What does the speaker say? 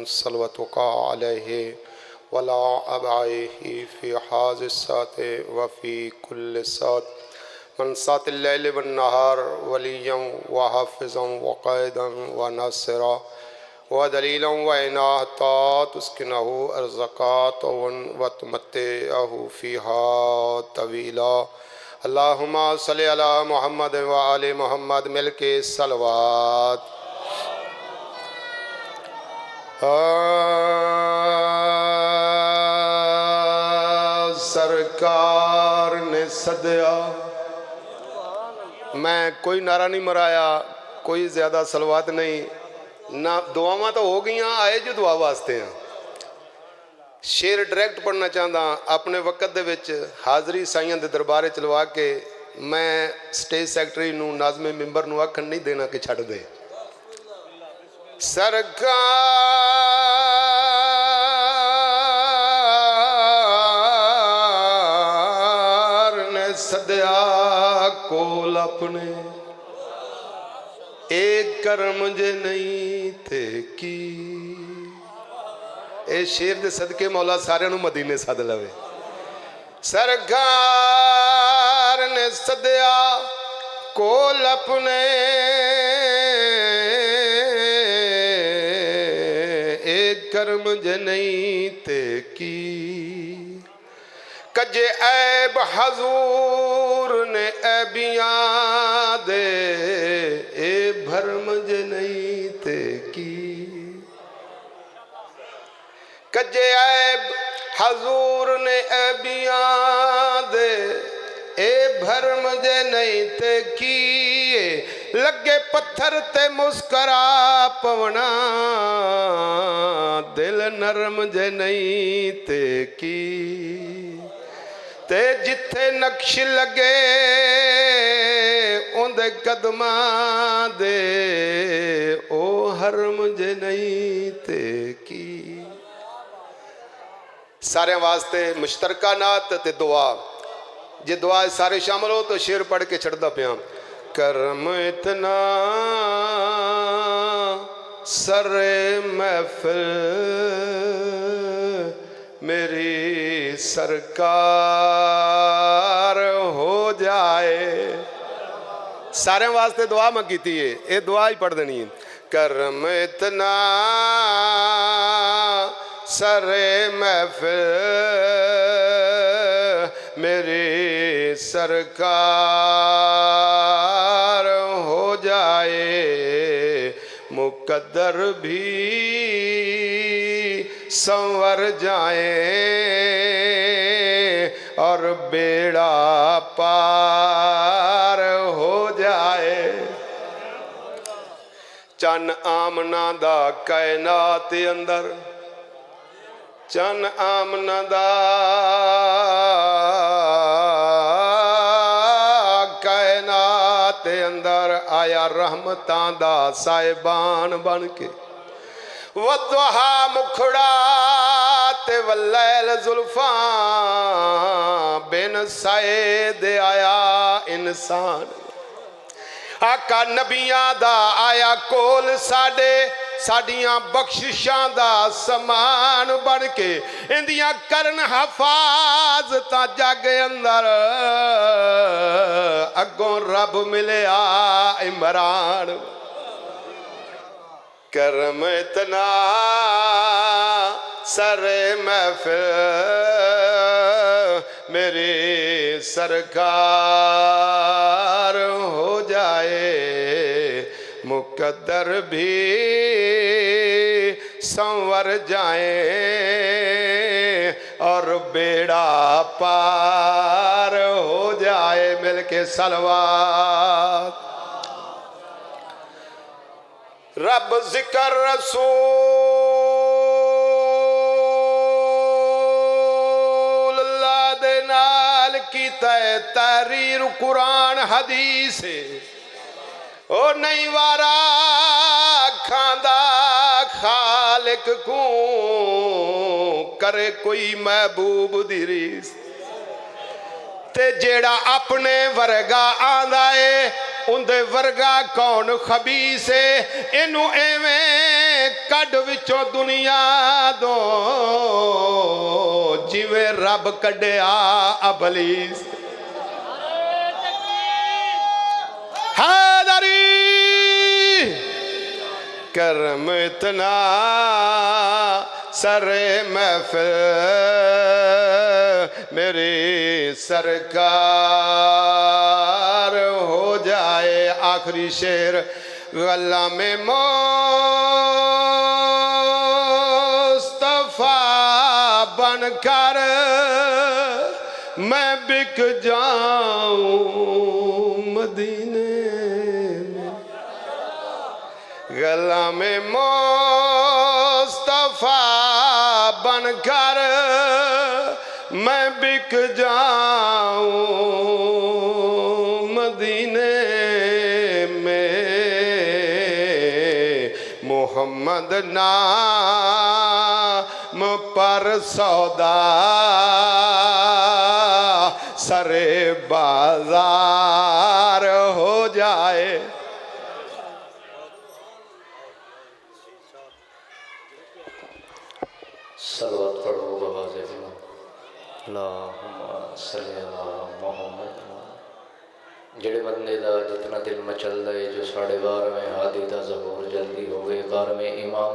सलवतुका अलैहि वला अबाइही फ़ी हाज़िस्सात व फ़ी कुल्लि सात मन सातिल लैल वन नहार वलिय्यन व हाफ़िज़न व क़ाइदन व नासिरा व दलीलन व इनाता तुस्किनहु अर्ज़क़ातन व तुमत्तिअहु फ़ीहा तवीला। अल्लाहुम्मा सल्लि अला मुहम्मद व आले मुहम्मद मिल के सलवात। सरकार ने सदया, मैं कोई नारा नहीं मराया, कोई ज़्यादा सलवात नहीं ना, दुआवां तो हो गई, आए जो दुआ वास्ते हैं। शेर डायरैक्ट पढ़ना चाहता अपने वक्त दे विच हाज़री साइयां दे दरबारे चलवा के मैं स्टेज सैकटरी नूं नाज़मे मिंबर नूं आखण नहीं देना कि छड्ड दे। सरकार ने सदया कोल अपने, एक करम जे नहीं थे की। ए शेर दे सदके मौला सारिਆਂ ਨੂੰ मदीने सद लवे। सरकार ने सदया कोल अपने, एक करम जे नहीं ते की। कजे ऐब हजूर ने ऐबियां दे, ए भरम जे नहीं ते की। कजे ऐब हजूर ने ऐबियां दे, ए भरम जे नहीं ते की। लगे पत्थर ते मुस्करा पवना, दिल नरम जे नहीं ते की। ते जिथे नक्श लगे उंदे कदमां दे, ओ हरम जे नहीं ते की। सारे वास्ते मुश्तरका नात ते दुआ, जे दुआ सारे शामिल हो तो शेर पढ़ के छड़दा पिया। करम इतना सरे महफिल मेरी सरकार हो जाए। सारे वास्ते दुआ मैं की है, ये दुआ ही पढ़ देनी है। करम इतना सरे महफिल मेरी सरकार हो जाए, मुकद्दर भी संवर जाए और बेड़ा पार हो जाए। चन आमना दा कायनात अंदर, चन आमना दा कायनात अंदर आया रहमतां दा साहिबान बन के। वदुहा मुखड़ा ते वल्लैल जुल्फा बिन साए दे आया इंसान। आका नबियां दा आया कोल साडे, साडियां बख्शिशां दा समान बन के। इंदियां करन हफाजतां जग अंदर, अगों रब मिलिया इमरान। करम इतना सरे महफिल मेरी सरकार हो जाए, मुकद्दर भी संवर जाए और बेड़ा पार हो जाए। मिलके सलवात। रब जिक्र रसूल अल्लाह दे नाल कीता है तहरीर कुरान हदीस। ओ नहीं वारा खांदा खालिक को करे कोई महबूब दी रीस। ते जेड़ा अपने वर्गा आंदा है उंदे वर्गा कौन खबीस है। इनू एवें कढ़ विचों दुनिया दो जिवें रब कढ़िया अबलीस हैदरी करम इतना सरे महफिल मेरी सरकार हो जाए आखिरी शेर गला में मुस्तफा बनकर मैं बिक जाऊं मदीने में गला में मुस्तफा बनकर मैं बिक जाऊं मदीने में मोहम्मद नाम पर सौदा सरे बाजार हो जाए सलवत पढ़ो बवाज़े अल्लाहुम्मा सल्ली अला मुहम्मद जेड़े बंदे दा जितना दिल मचलदा है जो 12:30 हादी दा ज़हूर जल्दी होवे 12वें इमाम